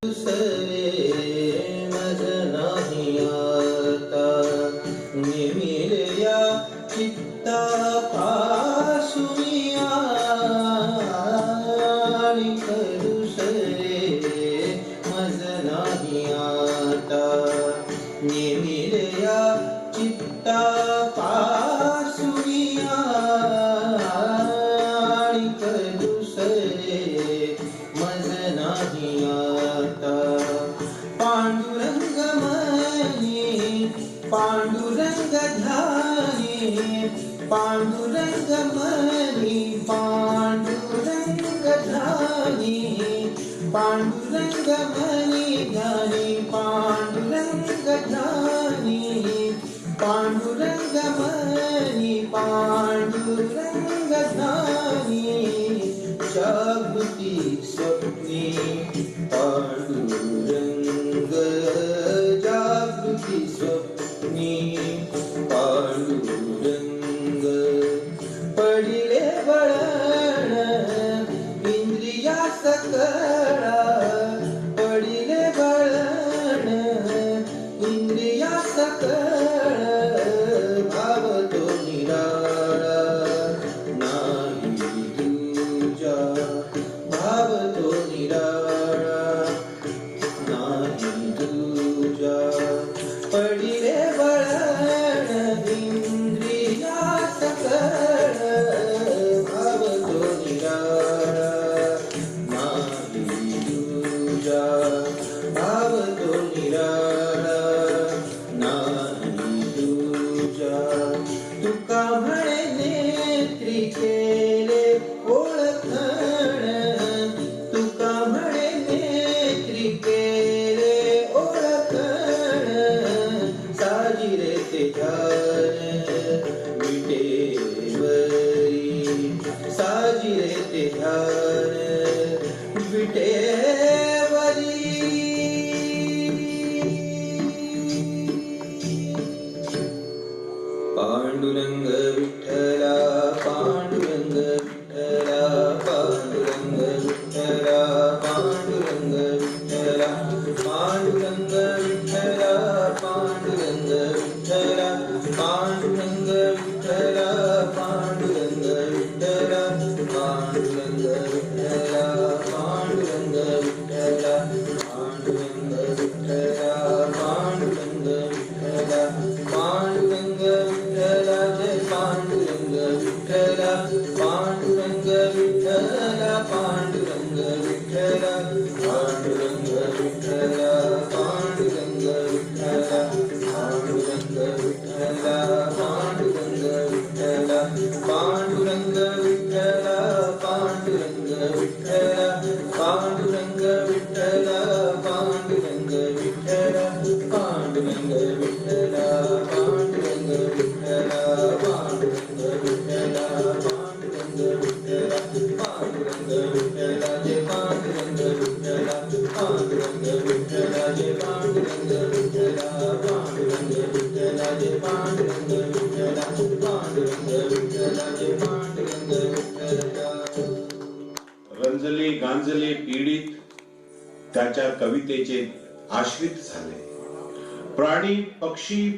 दुसरे मज नाही आता निमिल्या चित्ता पासुनिया दुसरे मज नाही आता निमिल्या चित्ता पासुनिया दुसरे मज नाही आता पांडुरंग मनी पांडुरंग ध्यानी पांडुरंग मनी पांडुरंग ध्यानी पांडुरंग मनी ध्यानी पांडुरंग ध्यानी पांडुरंग मनी पांडुरंग ध्यानी जागृती स्वप्नी पांडुरंग जागृती स्वप्नी पांडुरंग पडिले वळण इंद्रिया सकळा पडिले वळण इंद्रिया सकळ भाव तो निराळा नाही तुझा भाव तो निराळा नाही तुझा पडिले वळण इंद्रिया सकळ भाव तो निराळा नाही तुझा भाव तो निराळा नाही तुझा तुका म्हणे नेत्री केले ओळखण तुका म्हणे नेत्री केले ओळखण साजिरे ते ध्यान विटेवरी साजिरे ते ध्यान विटेवरी पांडुरंग विठ्ठला पांडुरंग विठ्ठला पांडुरंग विठ्ठला पांडुरंग विठ्ठला पांडुरंग विठ्ठला पांडुरंग विठ्ठला पांडुरंग विठ्ठला पांडुरंग विठ्ठला पांडुरंग विठ्ठला पांडुरंग विठ्ठला पांडुरंग विठ्ठला पांडुरंग विठ्ठला पांडुरंग विठ्ठला जय पांडुरंग विठ्ठला पांडुरंग विठ्ठला पांडुरंग विठ्ठला पांडुरंग विठ्ठला पांडुरंग विठ्ठला पांडुरंग विठ्ठला पांडुरंग विठ्ठला पांडुरंग विठ्ठला पांडुरंग विठ्ठला पांडुरंग विठ्ठला पांडुरंग विठ्ठला पांडुरंग विठ्ठला पांडुरंग विठ्ठला पांडुरंग विठ्ठला पांडुरंग विठ्ठला पांडुरंग विठ्ठला जय पांडुरंग विठ्ठला पांडुरंग विठ्ठला जय पांडुरंग विठ्ठला पांडुरंग विठ्ठला जय पांडुरंग विठ्ठला पांडुरंग विठ्ठला जय पांडुरंग विठ्ठला रंजले गांजले पीडित त्याच्या कवितेचे आश्रित झाले प्राणी पक्षी